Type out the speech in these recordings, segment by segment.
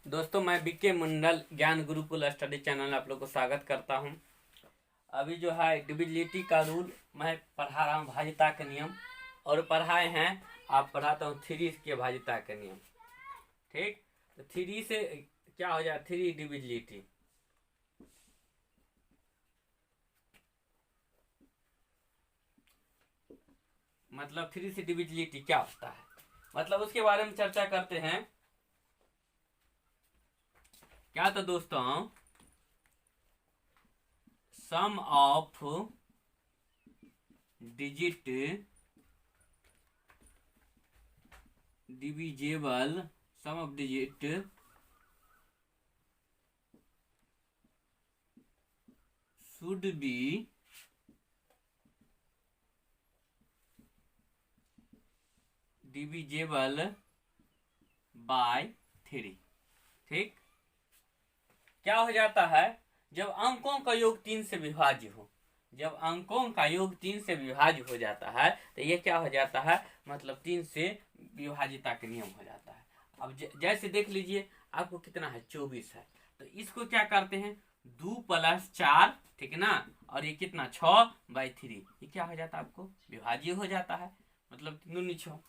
दोस्तों, मैं बीके मंडल ज्ञान गुरुकुल स्टडी चैनल आप लोग को स्वागत करता हूं। अभी जो है डिविजिबिलिटी का रूल मैं पढ़ा रहा हूं, भाज्यता के नियम, और पढ़ाए हैं आप पढ़ाता हूं थ्री के भाज्यता के नियम। ठीक, तो थ्री से क्या हो जाए, थ्री डिविजिबिलिटी मतलब थ्री से डिविजिबिलिटी क्या होता है, मतलब उसके बारे में चर्चा करते हैं। क्या तो दोस्तों, sum of digit divisible, sum of digit should be divisible by three. ठीक, क्या हो जाता है जब अंकों का योग 3 से विभाज्य हो, जब अंकों का योग 3 से विभाज्य हो जाता है तो ये क्या हो जाता है, मतलब 3 से विभाजिता के नियम हो जाता है। अब जैसे देख लीजिए, आपको कितना है, 24 है, तो इसको क्या करते हैं, 2+4, ठीक है ना, और ये कितना 6/3, ये क्या हो जाता है, आपको विभाज्य हो जाता है, मतलब 3×6।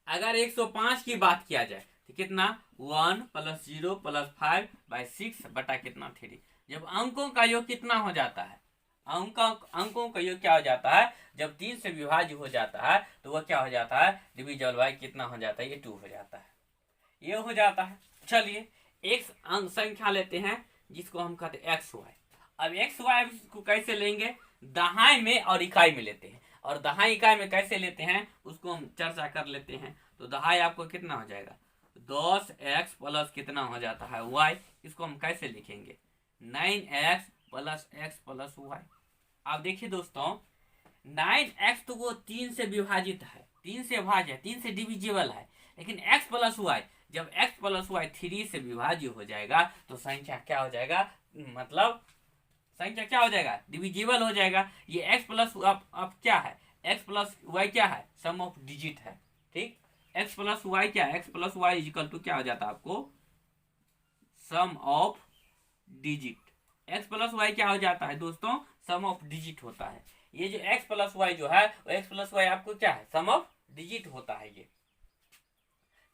अगर 105 की बात किया जाए तो कितना, 1+0+5/6 बटा कितना 3। जब अंकों का योग कितना हो जाता है, अंकों का योग क्या हो जाता है, जब 3 से विभाज्य हो जाता है तो वह क्या हो जाता है, डिविजिबल बाय कितना हो जाता है, ये 2 हो जाता है, ये हो जाता है। चलिए एक अंक संख्या लेते हैं जिसको हम कहते हैं एक्स वाई। अब एक्स वाई को कैसे लेंगे, दहाई में और इकाई में लेते हैं, और दहाई इकाई में कैसे लेते हैं उसको हम चर्चा कर लेते हैं। तो दहाई आपको कितना हो जाएगा, 10x प्लस कितना हो जाता है y, इसको हम कैसे लिखेंगे, 9x plus x plus y। अब देखिए दोस्तों, 9x तो वो 3 से विभाजित है, 3 से भाज्य है, 3 से डिविजिबल है, लेकिन x प्लस वाई, जब x प्लस वाई 3 से विभाज्य हो जाएगा तो संख्या क्या हो जाएगा, मतलब संख्या क्या हो जाएगा, डिविजिबल हो जाएगा। ये x प्लस अब क्या है, x प्लस वाई क्या है, सम ऑफ डिजिट है। ठीक, x प्लस वाई क्या है, x plus y equal to क्या हो जाता है आपको, sum of digit. x plus y क्या हो जाता है दोस्तों, सम ऑफ डिजिट होता है। ये जो x प्लस वाई जो है, वो x प्लस वाई आपको क्या है, सम ऑफ डिजिट होता है ये।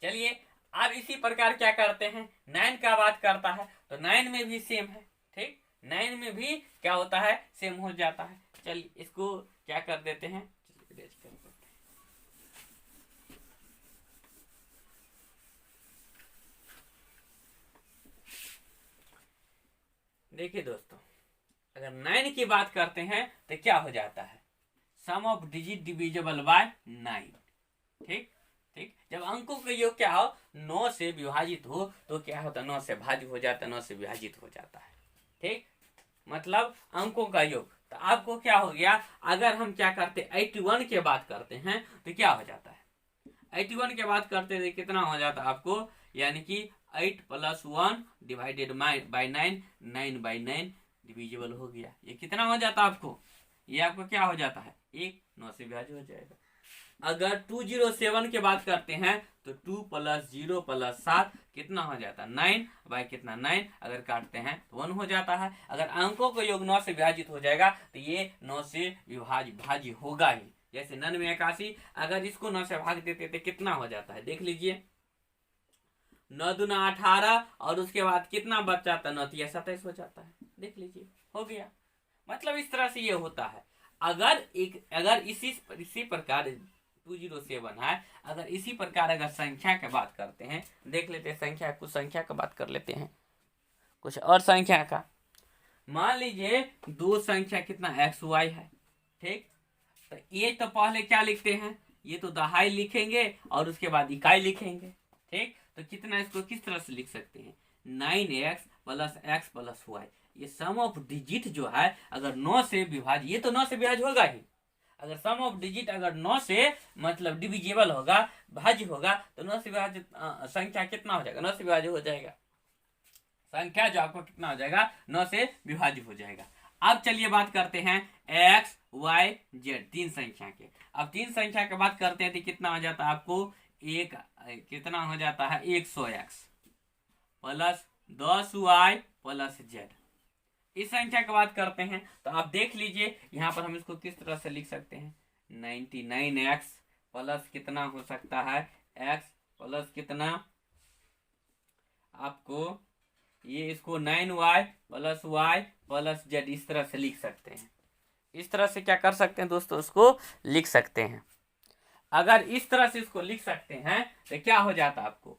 चलिए अब इसी प्रकार क्या करते हैं, 9 का बात करता है तो 9 में भी सेम है। ठीक, 9 में भी क्या होता है, सेम हो जाता है। चलिए इसको क्या कर देते हैं, देखिए दोस्तों, अगर 9 की बात करते हैं तो क्या हो जाता है, सम ऑफ डिजिट डिविजिबल बाय 9। ठीक, ठीक, जब अंकों का योग क्या हो, 9 से विभाजित हो तो क्या होता है, 9 से भाज्य हो जाता है, 9 से विभाजित हो जाता है। ठीक, मतलब अंकों का योग। तो आपको क्या हो गया, अगर हम क्या करते 81 के बात करते हैं तो क्या हो जाता है, 81 के बात करते थे कितना हो जाता है आपको, यानी कि 8+1 डिवाइडेड बाई 9, 9/9 डिविजिबल हो गया। ये कितना हो जाता है आपको, ये आपको क्या हो जाता है, 1, 9 से विभाज्य हो जाएगा। अगर 207 के बात करते हैं तो 2+0+7 कितना हो जाता है, 9 कितना 9, अगर काटते हैं तो 1 हो जाता है। अगर अंकों का योग 9 से विभाजित हो जाएगा तो ये 9 से भाज्य होगा ही। जैसे 9×81, अगर इसको 9 से भाग देते तो कितना हो जाता है, देख लीजिए, 9×2=18, और उसके बाद कितना बच जाता है, 9×3=27 हो जाता है। देख लीजिए, हो गया। मतलब इस तरह से ये होता है। अगर इसी प्रकार 207 है, अगर इसी प्रकार अगर संख्या की बात करते हैं, देख लेते हैं संख्या, कुछ संख्या की बात कर लेते हैं, कुछ और संख्या का। मान लीजिए दो संख्या कितना एक्स वाई है। ठीक, तो ये तो पहले क्या लिखते हैं, ये तो दहाई लिखेंगे और उसके बाद इकाई लिखेंगे। ठीक, तो कितना, इसको किस तरह से लिख सकते हैं, 9x plus x plus Y. ये सम ऑफ डिजिट जो है अगर 9 से विभाज्य, ये तो 9 से विभाज्य होगा ही। अगर सम ऑफ डिजिट अगर 9 से मतलब डिविजिबल होगा, भाज्य होगा, तो 9 से विभाज्य संख्या कितना हो जाएगा, 9 से विभाज्य हो जाएगा। संख्या जो आपको कितना हो जाएगा, 9 से विभाज्य हो जाएगा। अब चलिए बात करते हैं एक्स वाई जेड, 3 संख्या के। अब 3 संख्या की बात करते हैं तो कितना हो जाता है आपको, एक कितना हो जाता है, 100x। Plus 10y plus z। इस संख्या की बात करते हैं तो आप देख लीजिए यहाँ पर हम इसको किस तरह से लिख सकते हैं, 99x प्लस कितना हो सकता है, x प्लस कितना आपको ये इसको 9y plus y plus z इस तरह से लिख सकते हैं। इस तरह से क्या कर सकते हैं दोस्तों, उसको लिख सकते हैं। अगर इस तरह से इसको लिख सकते हैं तो क्या हो जाता आपको,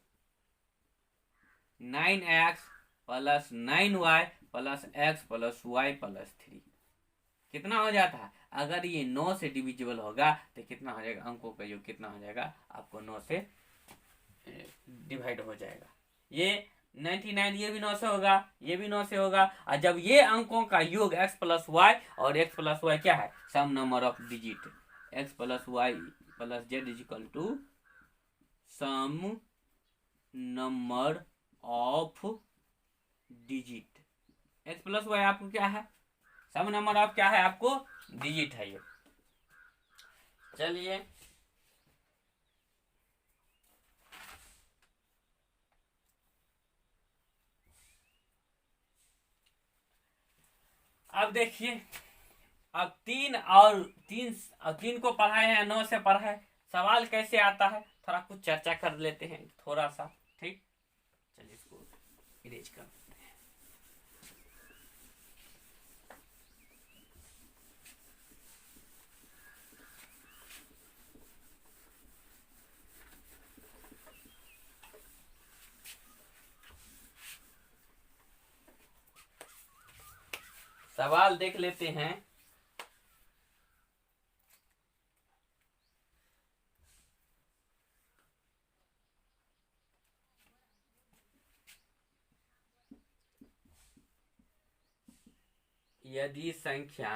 9x plus 9y plus x plus y plus 3 कितना हो जाता है। अगर ये 9 से डिविजिबल होगा तो कितना हो जाएगा, अंकों का योग कितना हो जाएगा आपको 9 से डिवाइड हो जाएगा। ये 99 ये भी 9 से होगा, ये भी 9 से होगा। और जब ये अंकों का योग x प्लस वाई और x प्लस वाई क्या है, sum number of digit, x plus y plus z is equal to sum number of digit. x plus y आपको क्या है, सम नंबर ऑफ क्या है आपको डिजिट है ये। चलिए अब देखिए, अब तीन को पढ़ाए हैं, 9 से पढ़ाए, सवाल कैसे आता है थोड़ा कुछ चर्चा कर लेते हैं थोड़ा सा, ठीक। चलिए इसको इरेज कर देते हैं। सवाल देख लेते हैं। यदि संख्या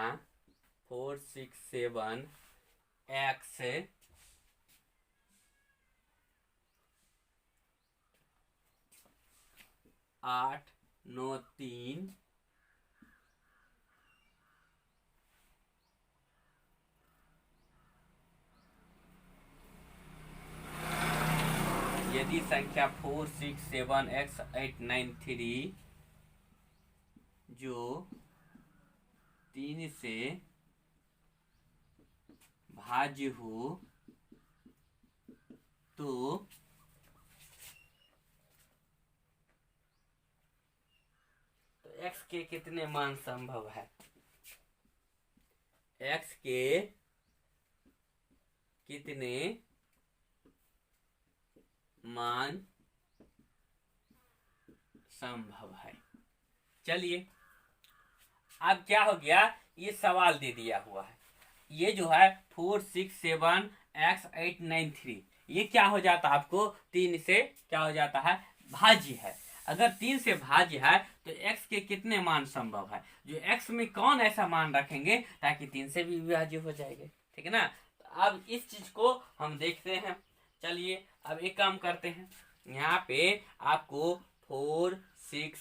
4 6 7 x 8 9 3 यदि संख्या 4 6 7 x 8 9 3 जो 3 से भाज्य हो तो x के कितने मान संभव है, x के कितने मान संभव है। चलिए अब क्या हो गया, ये सवाल दे दिया हुआ है, ये जो है 4 6 7 x 8 9 3 ये क्या हो जाता है आपको 3 से क्या हो जाता है भाज्य है। अगर 3 से भाज्य है तो x के कितने मान संभव है, जो x में कौन ऐसा मान रखेंगे ताकि 3 से भी विभाज्य हो जाएंगे, ठीक है ना। तो अब इस चीज को हम देखते हैं। चलिए अब एक काम करते हैं, यहाँ पे आपको 4 6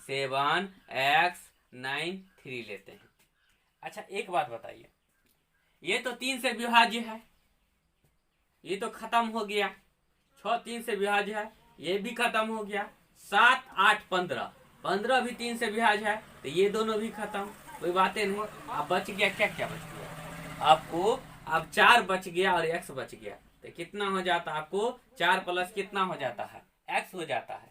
7 x 9 3 लेते हैं। अच्छा एक बात बताइए, ये तो 3 से विभाज्य है, ये तो खत्म हो गया। 6 3 से विभाज्य है, ये भी खत्म हो गया। 7 8 15 भी 3 से विभाज्य है, तो ये दोनों भी खत्म, कोई बातें नहीं। अब बच गया क्या, क्या बच गया आपको, अब 4 बच गया और x बच गया, तो कितना हो जाता है आपको 4 प्लस कितना हो जाता है x हो जाता है।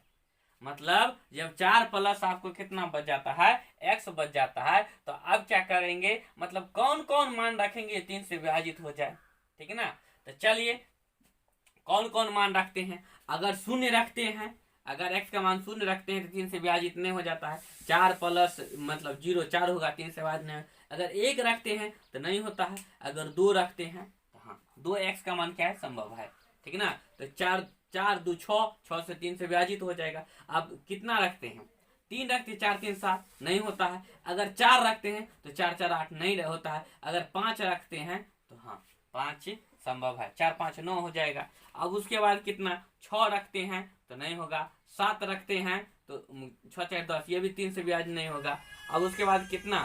मतलब जब 4 प्लस आपको कितना बच जाता है x बच जाता है, तो अब क्या करेंगे, मतलब कौन कौन मान रखेंगे 3 से विभाजित हो जाए, ठीक है ना। तो चलिए कौन कौन मान रखते हैं, अगर शून्य रखते हैं, अगर x का मान शून्य रखते हैं तो 3 से विभाजित नहीं हो जाता है। 4 प्लस मतलब 0 4 होगा, 3 से विभाजित नहीं। अगर 1 रखते हैं तो नहीं होता है, अगर 2 रखते हैं तो हाँ 2x का मान क्या है संभव है, ठीक है ना। तो 4 4 2 6 से 3 से विभाजित हो जाएगा। अब कितना रखते हैं, 3 रखते हैं, 4 3 7 नहीं होता है। अगर 4 रखते हैं तो 4 4 8 नहीं होता है। अगर 5 रखते हैं तो हाँ 5 संभव है, 4 5 9 हो जाएगा। अब उसके बाद कितना 6 रखते हैं तो नहीं होगा, 7 रखते हैं तो 6 4 10 ये भी 3 से विभाजित नहीं होगा। अब उसके बाद कितना,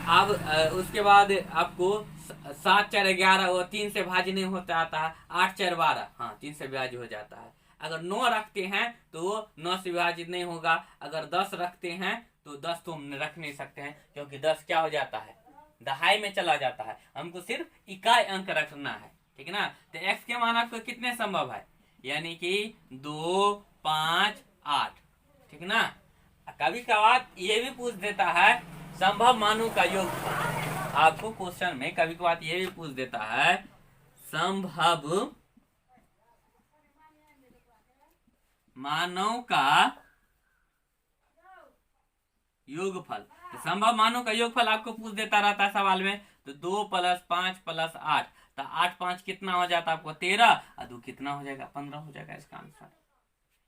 अब उसके बाद आपको 7 4 11 वो 3 से भाज्य नहीं होता आता है। 8 4 12 हाँ 3 से विभाज्य हो जाता है। अगर 9 रखते हैं तो वो 9 से विभाजित नहीं होगा। अगर 10 रखते हैं तो 10 तो हम रख नहीं सकते हैं, क्योंकि 10 क्या हो जाता है, दहाई में चला जाता है। हमको सिर्फ इकाई अंक रखना है, ठीक है ना। तो x के मान आपको कितने संभव है, यानी कि 2, 5, 8, ठीक है ना। कभी कभार ये भी पूछ देता है संभव मानों का योगफल। आपको क्वेश्चन में कभी कभार ये भी पूछ देता है संभव मानों का योगफल। तो संभव मानों का योगफल आपको पूछ देता रहता है सवाल में। तो 2 + 5 + 8, तो 8 5 कितना हो जाता है आपको 13, और 2 कितना हो जाएगा 15 हो जाएगा इसका आंसर।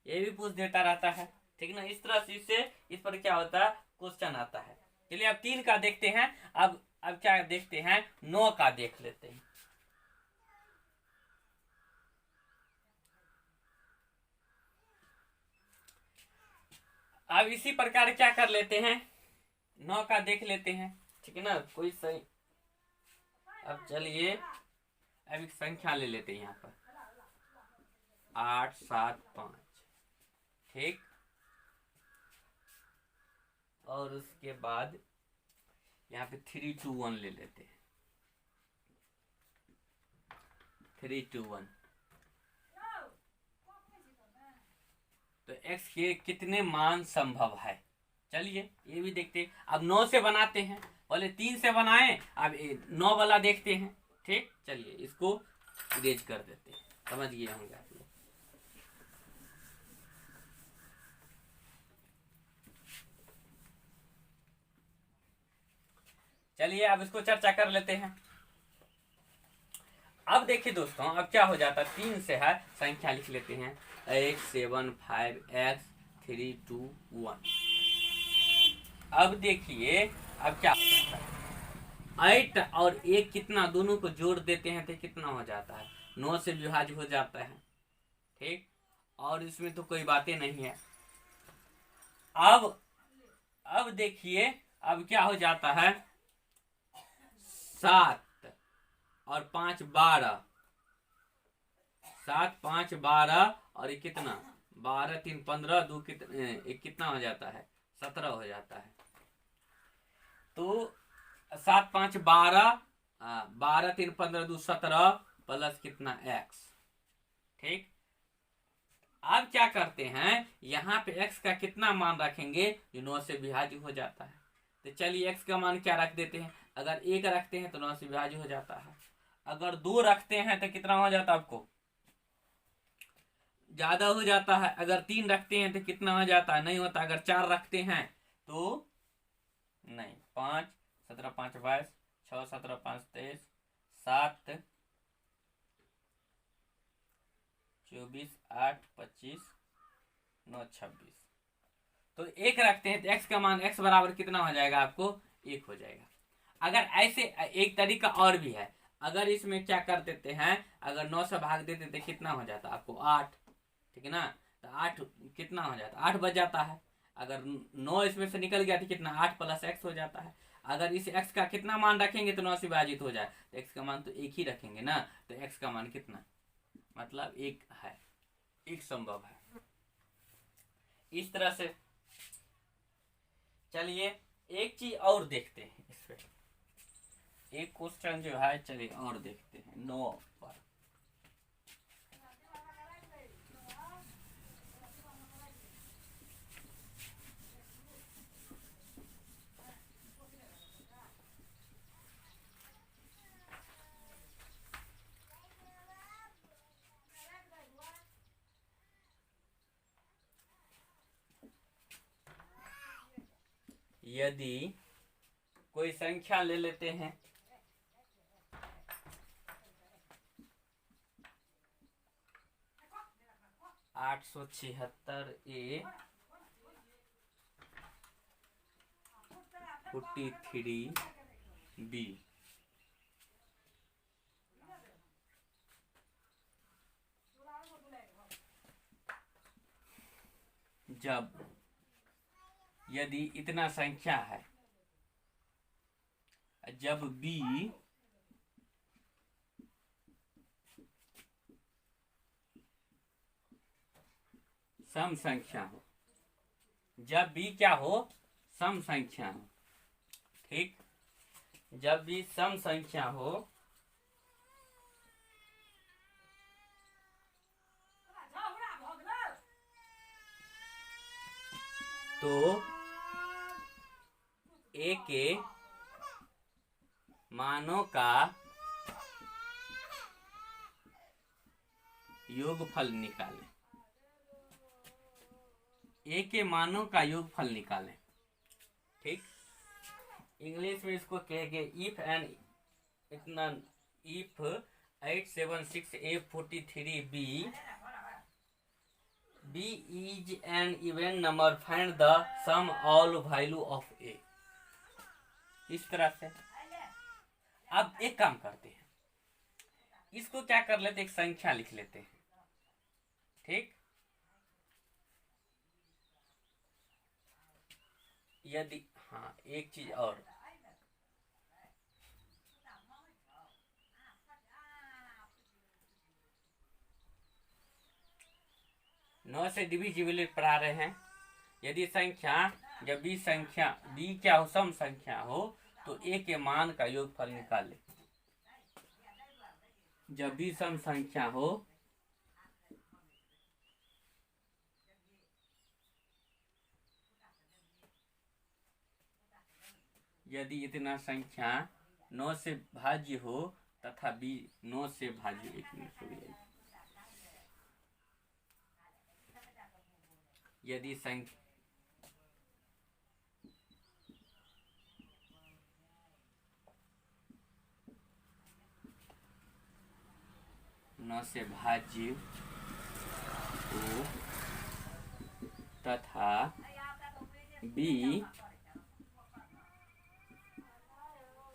ये भी पूछ देता रहता है, ठीक ना। इस तरह से इससे इस पर क्या होता है, क्वेश्चन आता है। चलिए अब 3 का देखते हैं। अब क्या देखते हैं, 9 का देख लेते हैं। अब इसी प्रकार क्या कर लेते हैं, 9 का देख लेते हैं, ठीक है ना। कोई सही, अब चलिए अब एक संख्या ले लेते हैं यहाँ पर 8, 7, 5, ठीक। और उसके बाद यहाँ पे 3, 2, 1 ले लेते हैं, 3, 2, 1। तो x के कितने मान संभव है, चलिए ये भी देखते हैं। अब 9 से बनाते हैं, पहले 3 से बनाएं, अब 9 वाला देखते हैं, ठीक। चलिए इसको इरेज कर देते हैं, समझ गए होंगे आप लोग। चलिए अब इसको चर्चा कर लेते हैं। अब देखिए दोस्तों, अब क्या हो जाता है, 3 से है संख्या लिख लेते हैं 8, 7, 5, x 3, 2, 1। अब देखिए अब क्या होता है, 8 और 1 कितना, दोनों को जोड़ देते हैं तो कितना हो जाता है, 9 से विभाज्य हो जाता है, ठीक। और इसमें तो कोई बातें नहीं है। अब देखिए अब क्या हो जाता है, 7 और 5 12, 7, 5, 12 और ये कितना 12, 3, 15, 2 कितना हो जाता है 17 हो जाता है। तो 7, 5, 12, 12, 3, 15, 2 17 प्लस कितना x, ठीक। अब क्या करते हैं, यहाँ पे x का कितना मान रखेंगे, जो 9 से विभाज्य हो जाता है। तो चलिए x का मान क्या रख देते हैं, अगर 1 रखते हैं तो 9 से विभाज्य हो जाता है। अगर 2 रखते हैं तो कितना हो जाता है आपको, ज्यादा हो जाता है। अगर 3 रखते हैं तो कितना हो जाता है, नहीं होता। अगर 4 रखते हैं तो नहीं, 5, 17, 5, 22, 6, 17, 5, 23, 7, 24, 8, 25, 9, 26। तो 1 रखते हैं तो x का मान x बराबर कितना हो जाएगा आपको 1 हो जाएगा। अगर ऐसे एक तरीका और भी है, अगर इसमें क्या कर देते हैं, अगर 9 से भाग देते तो कितना हो जाता आपको 8, ठीक है ना। तो 8 कितना हो जाता, 8 बच जाता है। अगर 9 इसमें से निकल गया तो कितना 8 + x हो जाता है। अगर इस x का कितना मान रखेंगे तो 9 से विभाजित हो जाए, तो x का मान तो 1 ही रखेंगे ना। तो x का मान कितना, मतलब 1 है, 1 संभव है। इस तरह से चलिए एक चीज और देखते हैं, इस पे एक क्वेश्चन जो है, चलिए और देखते हैं 9 पर। यदि कोई संख्या ले लेते हैं 876A 43B, जब यदि इतना संख्या है, जब b सम संख्या हो, जब भी क्या हो, सम संख्या हो। ठीक, जब भी सम संख्या हो तो ए के मानों का योगफल निकालें। ए के मानों का योगफल निकालें। ठीक, इंग्लिश में इसको कहेंगे इफ एन इतना if 876A43B is an even number, find the sum all value of A। इस तरह से अब एक काम करते हैं, इसको क्या कर लेते हैं, एक संख्या लिख लेते हैं। ठीक, यदि हाँ एक चीज और, नौ से डिविजिबल पढ़ा रहे हैं। यदि संख्या, जब भी संख्या b क्या हो, सम संख्या हो, तो a के मान का योगफल निकाले। जब भी सम संख्या हो यदि इतना संख्या 9 से भाज्य हो तथा b 9 से भाज्य, एक मिनट हो गया, यदि संख्या नौ से भाज्य हो तथा b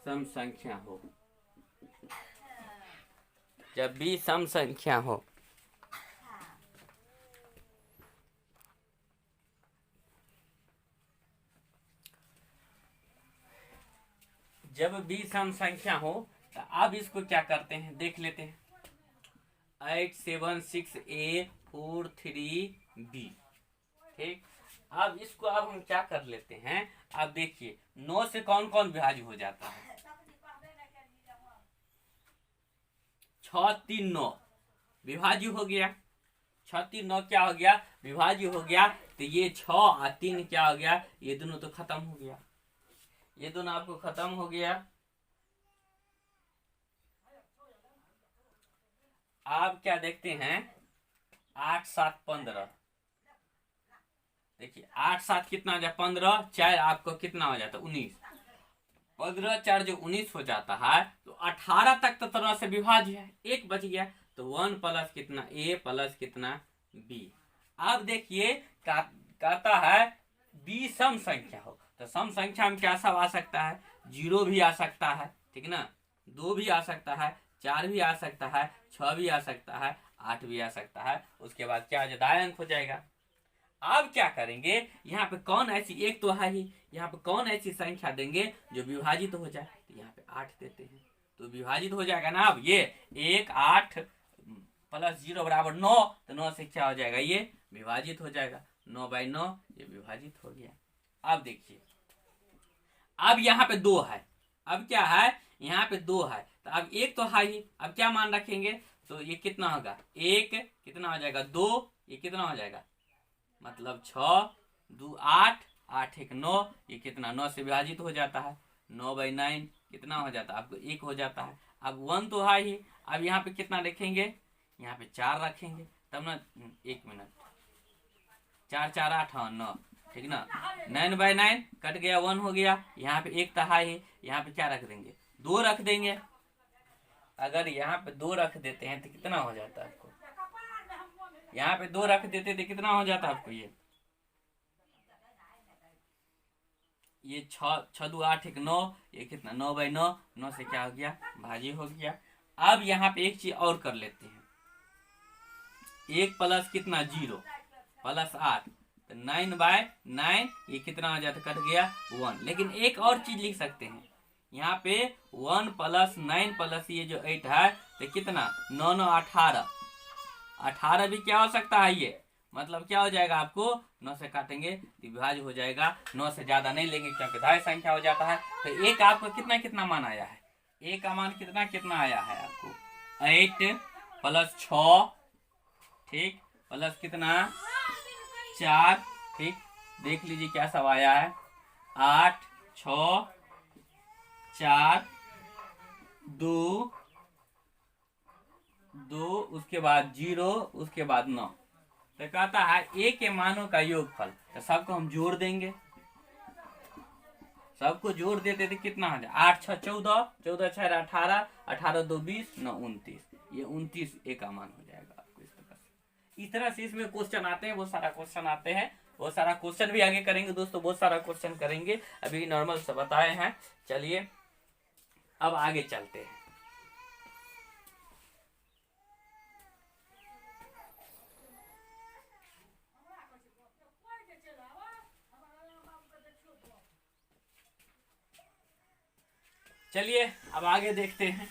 सम संख्या हो, जब b सम संख्या हो जब b सम संख्या हो तो अब इसको क्या करते हैं, देख लेते हैं। 876A43B। ठीक, अब इसको अब हम क्या कर लेते हैं, अब देखिए 9 से कौन कौन विभाज्य हो जाता है, 6 3 9 विभाज्य हो गया, 6 3 9 क्या हो गया, विभाज्य हो गया। तो ये 6 और 3 क्या हो गया, ये दोनों तो खत्म हो गया, ये दोनों आपको खत्म हो गया। आप क्या देखते हैं, 8 7 15, देखिए 8 7 कितना हो जाए 15, 4 आपको कितना हो जाता है 19, 15 4 जो 19 हो जाता है, तो 18 तक तो तरह से विभाज्य है, एक बच गया, तो 1 प्लस कितना a प्लस कितना b। अब देखिए कहता है b सम संख्या हो, तो सम संख्या में क्या सब आ सकता है, 0 भी आ सकता है, ठीक ना, 2 भी आ सकता है, 4 भी आ सकता है, 6 भी आ सकता है, 8 भी आ सकता है। उसके बाद क्या दाएं अंक हो जाएगा। अब क्या करेंगे, यहाँ पे कौन ऐसी, एक तो है ही, यहाँ पे कौन ऐसी संख्या देंगे जो विभाजित हो जाए, तो यहाँ पे 8 देते हैं, तो विभाजित हो जाएगा ना। अब ये 1 8 प्लस 0 बराबर 9, तो 9 से क्या हो जाएगा, ये विभाजित हो जाएगा, 9/9 ये विभाजित हो गया। अब देखिए, अब यहाँ पे 2 है, अब क्या है, यहाँ पे 2 है, तो अब एक तो है ही, अब क्या मान रखेंगे, तो ये कितना होगा, 1 कितना हो जाएगा 2, ये कितना हो जाएगा, मतलब 6 2 8 8 1 9, ये कितना 9 से विभाजित हो जाता है, 9/9 कितना हो जाता है, आपको 1 हो जाता है। अब 1 तो है ही, अब यहाँ पे कितना रखेंगे, यहाँ पे 4 रखेंगे, तब ना, 1 मिनट, 4 4 8 हाँ 9, ठीक ना, 9/9 कट गया, 1 हो गया, यहाँ पे 1 तो है ही, यहाँ पे क्या रख देंगे, 2 रख देंगे। अगर यहाँ पे 2 रख देते हैं तो कितना हो जाता है आपको, यहाँ पे 2 रख देते तो कितना हो जाता है आपको, ये 6 2 8 1 9, ये कितना 9/9, 9 से क्या हो गया, भाजी हो गया। अब यहाँ पे एक चीज और कर लेते हैं, 1 प्लस कितना 0 प्लस 8, तो 9/9, ये कितना हो जाता, कट गया 1। लेकिन एक और चीज लिख सकते हैं, यहाँ पे 1 प्लस 9 प्लस ये जो 8 है, तो कितना 9 9 18, 18 भी क्या हो सकता है, ये मतलब क्या हो जाएगा आपको 9 से काटेंगे विभाज्य हो जाएगा, 9 से ज्यादा नहीं लेंगे क्योंकि धारी संख्या हो जाता है। तो एक आपको कितना कितना मान आया है, एक का मान कितना कितना आया है आपको 8 प्लस 6, ठीक, प्लस कितना 4, ठीक, देख लीजिए क्या सब आया है 8 6 4 2 2 उसके बाद 0 उसके बाद 9। तो कहता है ए के मानों का योगफल, तो सबको हम जोड़ देंगे, सबको जोड़ देते थे कितना हो जाए 8 6 14, 14 6 18, 18 2 20, 9 29, ये 29 ए का मान हो जाएगा आपको। इस तरह से इसमें क्वेश्चन आते हैं, बहुत सारा क्वेश्चन आते हैं, बहुत सारा क्वेश्चन भी आगे करेंगे दोस्तों, बहुत सारा क्वेश्चन करेंगे, अभी नॉर्मल से बताए हैं। चलिए अब आगे चलते हैं। चलिए अब आगे देखते हैं।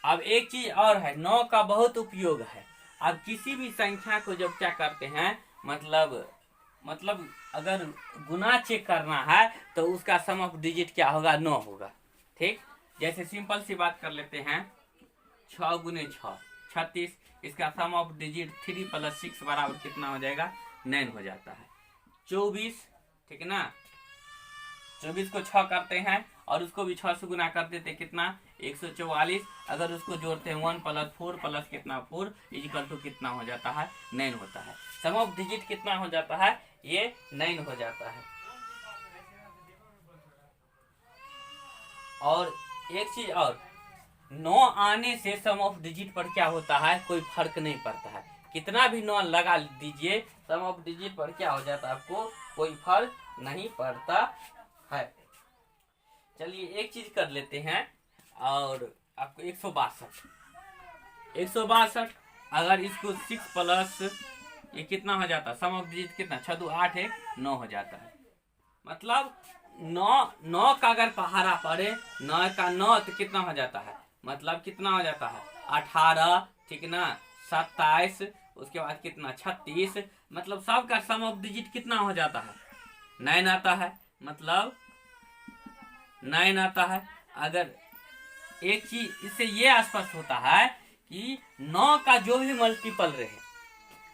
अब एक चीज और है, 9 का बहुत उपयोग है। अब किसी भी संख्या को जब क्या करते हैं, मतलब अगर गुना चेक करना है तो उसका सम ऑफ डिजिट क्या होगा 9 होगा, ठीक। जैसे सिंपल सी बात कर लेते हैं 6 गुने 6 36, इसका सम ऑफ डिजिट 3 प्लस 6 बराबर कितना हो जाएगा 9 हो जाता है। 24, ठीक है ना, 24 को 6 करते हैं और उसको भी 6 से गुना कर देते कितना 144, अगर उसको जोड़ते हैं 1 प्लस 4 प्लस कितना 4 इक्वल टू कितना हो जाता है 9 होता है। सम ऑफ डिजिट कितना हो जाता है, ये 9 हो जाता है। और एक चीज और, 9 आने से सम ऑफ डिजिट पर क्या होता है, कोई फर्क नहीं पड़ता है, कितना भी 9 लगा दीजिए सम ऑफ डिजिट पर क्या हो जाता है आपको कोई फर्क नहीं पड़ता है। चलिए एक चीज कर लेते हैं, और आपको 162 अगर इसको 6 प्लस ये कितना हो जाता है, सम ऑफ डिजिट कितना 6 2 8 1 9 हो जाता है। मतलब 9 का अगर पहाड़ा पड़े 9 का 9 तो कितना हो जाता है, मतलब कितना हो जाता है 18, ठीक ना 27, उसके बाद कितना 36, मतलब सबका सम ऑफ डिजिट कितना हो जाता है 9 आता है, मतलब 9 आता है। अगर एक चीज इससे ये स्पष्ट होता है कि 9 का जो भी मल्टीपल रहे,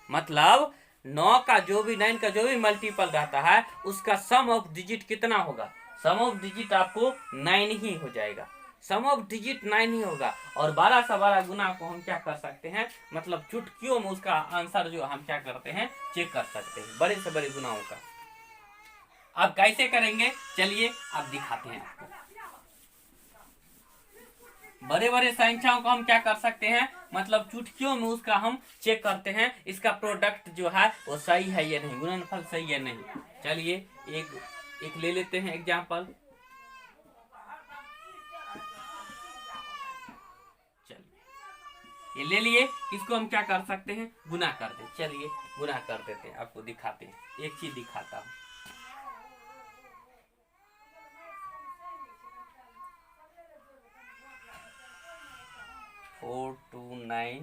मतलब 9 का जो भी 9 का जो भी मल्टीपल रहता है उसका सम ऑफ डिजिट कितना होगा, सम ऑफ डिजिट आपको 9 ही हो जाएगा, सम ऑफ डिजिट 9 ही होगा। और 12 से 12 गुना को हम क्या कर सकते हैं, मतलब चुटकियों में उसका आंसर जो हम क्या करते हैं चेक कर सकते हैं, बड़े से बड़े गुनाओं का। अब कैसे करेंगे, चलिए अब दिखाते हैं आपको। बड़े बड़े संख्याओं को हम क्या कर सकते हैं, मतलब चुटकियों में उसका हम चेक करते हैं इसका प्रोडक्ट जो है वो सही है या नहीं, गुणनफल सही है नहीं। चलिए एक ले लेते हैं एग्जाम्पल। चलिए ये ले लिए, इसको हम क्या कर सकते हैं गुना कर दे। चलिए गुना कर देते हैं, आपको दिखाते हैं, एक चीज दिखाता हूँ। 4 2 9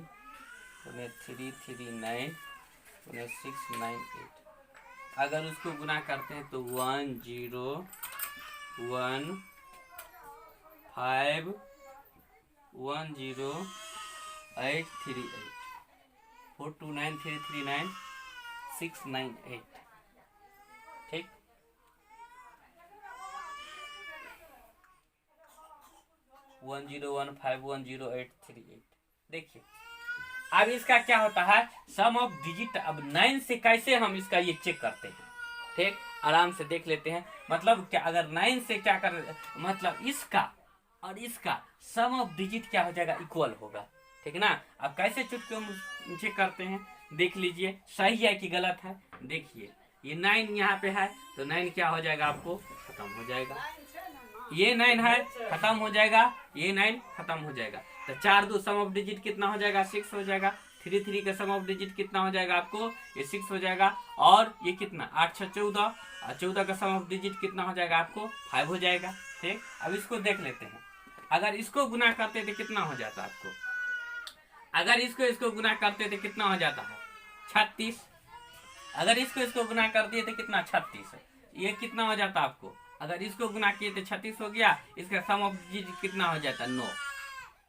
3 3 9 6 9 8, अगर उसको गुना करते हैं तो 1 0 1 5 1 0 8 3 8, 4 2 9 3 3 9 6 9 8, ठीक। 1 0 1 5 1 0 8 3 8। देखिए अब इसका क्या होता है सम ऑफ डिजिट, अब 9 से कैसे हम इसका ये चेक करते हैं, ठीक, आराम से देख लेते हैं। मतलब क्या, अगर 9 से क्या कर, मतलब इसका और इसका सम ऑफ डिजिट क्या हो जाएगा इक्वल होगा, ठीक ना। अब कैसे चुटकियों में चेक करते हैं, देख लीजिए सही है कि गलत है। देखिए ये 9 यहाँ पे है तो 9 क्या हो जाएगा आपको खत्म हो जाएगा। ये 9 है, खत्म हो जाएगा, ये 9 खत्म हो जाएगा। तो 4 2 सम ऑफ डिजिट कितना हो जाएगा, 6 हो जाएगा। 3 3 का सम ऑफ डिजिट कितना हो जाएगा आपको, ये 6 हो जाएगा। और ये कितना 8 6 14, और 14 का सम ऑफ डिजिट कितना हो जाएगा आपको, 5 हो जाएगा। ठीक, अब इसको देख लेते हैं। अगर इसको गुना करते थे कितना हो जाता आपको, अगर इसको गुना करते थे कितना हो जाता है, 36। अगर इसको गुना कर दिए थे कितना, 36। ये कितना हो जाता आपको, अगर इसको गुना किए थे 36 हो गया। इसका सम ऑफ डिजिट कितना हो जाता है, 9।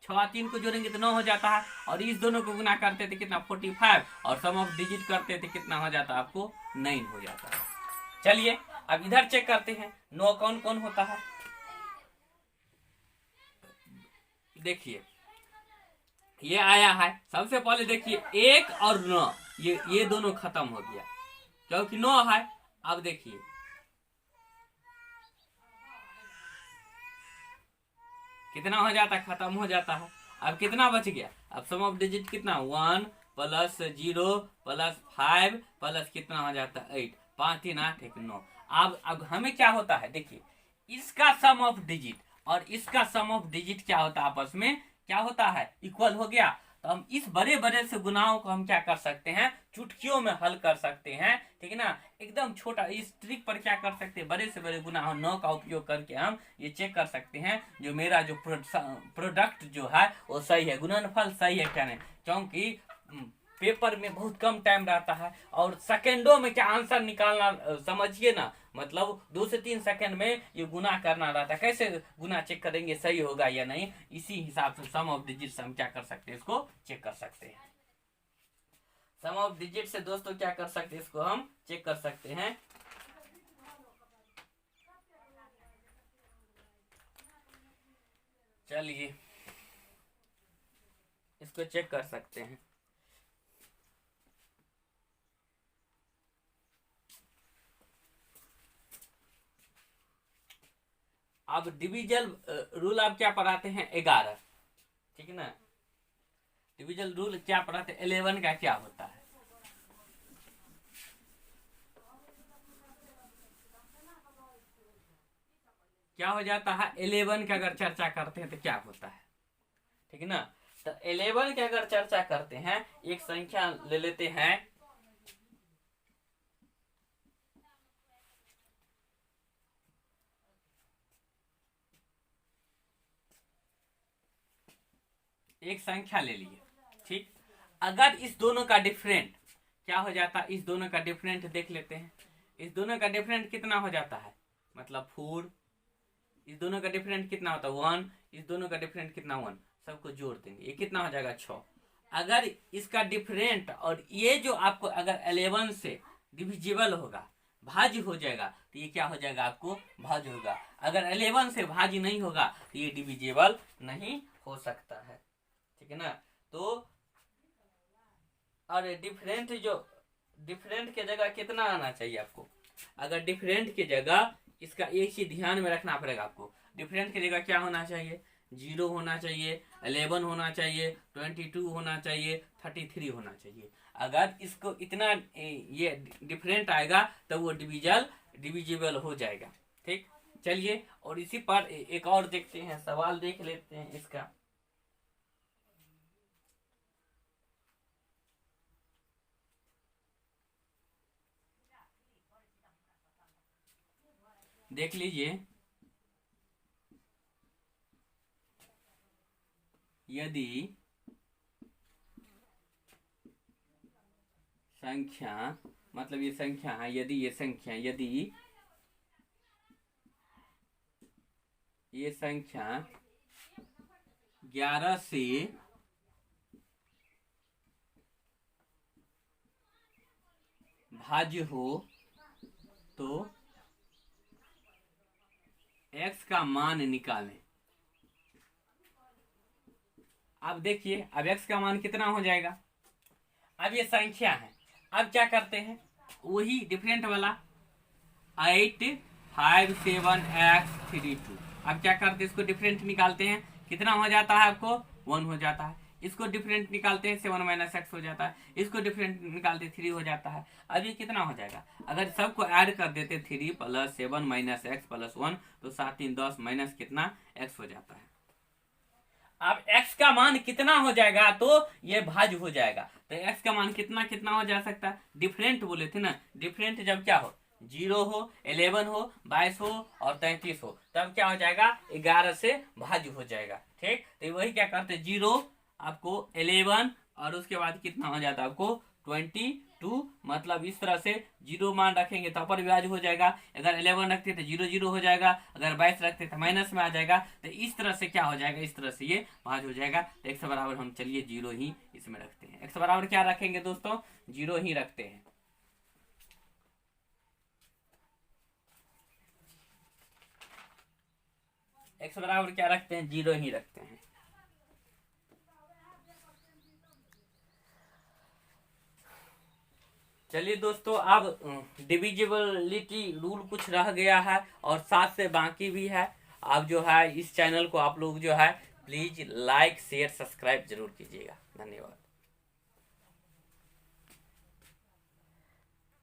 6 3 को जोड़ेंगे तो 9 हो जाता है। और इस दोनों को गुना करते थे कितना, 45। और सम ऑफ डिजिट करते थे कितना हो जाता है आपको, 9 हो जाता है। चलिए अब इधर चेक करते हैं 9 कौन कौन होता है। देखिए ये आया है, सबसे पहले देखिए 1 और 9, ये दोनों खत्म हो गया क्योंकि 9 है। अब देखिए कितना हो जाता है, खत्म हो जाता है। अब कितना बच गया, अब सम ऑफ डिजिट कितना, 1 प्लस 0 प्लस 5 प्लस कितना हो जाता है 8, 5 3 8 1 9। अब हमें क्या होता है, देखिए इसका सम ऑफ डिजिट और इसका सम ऑफ डिजिट क्या होता है, आपस में क्या होता है, इक्वल हो गया। तो हम इस बड़े बड़े से गुनाहों को हम क्या कर सकते हैं, चुटकियों में हल कर सकते हैं। ठीक है ना, एकदम छोटा इस ट्रिक पर क्या कर सकते हैं, बड़े से बड़े गुनाह 9 का उपयोग करके हम ये चेक कर सकते हैं जो मेरा जो प्रोडक्ट जो है वो सही है, गुणनफल सही है क्या नहीं। क्योंकि पेपर में बहुत कम टाइम रहता है और सेकेंडों में क्या आंसर निकालना, समझिए ना, मतलब 2 से 3 सेकंड में ये गुना करना रहता है। कैसे गुना चेक करेंगे सही होगा या नहीं, इसी हिसाब से सम ऑफ डिजिट से हम क्या कर सकते हैं, इसको चेक कर सकते हैं। सम ऑफ डिजिट से दोस्तों क्या कर सकते हैं, इसको हम चेक कर सकते हैं। चलिए इसको चेक कर सकते हैं। अब डिविजल रूल आप क्या पढ़ाते हैं, 11। ठीक है ना, डिविजल रूल क्या पढ़ाते हैं, 11 का क्या होता है। क्या हो जाता है, 11 की अगर चर्चा करते हैं तो क्या होता है। ठीक है ना, तो 11 की अगर चर्चा करते हैं, एक संख्या ले लेते हैं, एक संख्या ले लिए। ठीक, अगर इस दोनों का डिफरेंट क्या हो जाता है, इस दोनों का डिफरेंट देख लेते हैं। इस दोनों का डिफरेंट कितना हो जाता है, मतलब 4। इस दोनों का डिफरेंट कितना होता है, 1। इस दोनों का डिफरेंट कितना, 1। सबको जोड़ देंगे, ये कितना हो जाएगा, 6। अगर इसका डिफरेंट और ये जो आपको अगर 11 से डिविजिबल होगा, भाज्य हो जाएगा, तो ये क्या हो जाएगा आपको, भाज्य होगा। अगर 11 से भाज्य नहीं होगा तो ये डिविजिबल नहीं हो सकता है। ठीक है ना, तो और डिफरेंट जो डिफरेंट के जगह कितना आना चाहिए आपको, अगर डिफरेंट की जगह इसका एक चीज ध्यान में रखना पड़ेगा आपको, डिफरेंट की जगह क्या होना चाहिए, 0 होना चाहिए, 11 होना चाहिए, 22 होना चाहिए, 33 होना चाहिए। अगर इसको इतना ये डिफरेंट आएगा तो वो डिविजिबल हो जाएगा। ठीक, चलिए और इसी पर एक और देखते हैं, सवाल देख लेते हैं इसका। देख लीजिए, यदि संख्या, मतलब ये संख्या है, यदि ये संख्या 11 से भाज्य हो तो x का मान निकालें। अब देखिए, अब x का मान कितना हो जाएगा, अब ये संख्या है। अब क्या करते हैं, वही डिफरेंट वाला 8 5 7 x 3 2। अब क्या करते हैं, इसको डिफरेंट निकालते हैं, कितना हो जाता है आपको, 1 हो जाता है। इसको डिफरेंट निकालते हैं 7 माइनस एक्स हो जाता है, इसको डिफरेंट निकालते 3 हो जाता है। अब ये कितना हो जाएगा, अगर सबको ऐड कर देते 3 प्लस 7 माइनस एक्स प्लस 1 तो 7 3 10 माइनस कितना एक्स हो जाता है। अब x का मान कितना हो जाएगा तो ये भाज्य हो जाएगा, तो x का मान कितना कितना हो जा सकता है, डिफरेंट बोले थे ना, डिफरेंट जब क्या हो 0 हो 11 हो 22 हो और 33 हो तब क्या हो जाएगा 11 से भाज्य हो जाएगा। ठीक, तो वही क्या करते 0 आपको 11 और उसके बाद कितना हो जाता है आपको 22, मतलब इस तरह से 0 मान रखेंगे तो अपर विभाज्य हो जाएगा, अगर 11 रखते तो 0 0 हो जाएगा, अगर 22 रखते तो माइनस में आ जाएगा, तो इस तरह से क्या हो जाएगा, इस तरह से ये भाज्य हो जाएगा। तो x बराबर हम चलिए 0 ही इसमें रखते हैं, x बराबर क्या रखेंगे दोस्तों 0 ही रखते हैं। x बराबर क्या रखते हैं 0 ही रखते हैं। चलिए दोस्तों, अब डिविजिबिलिटी रूल कुछ रह गया है और साथ से बाकी भी है। आप जो है इस चैनल को आप लोग जो है प्लीज लाइक शेयर सब्सक्राइब जरूर कीजिएगा। धन्यवाद।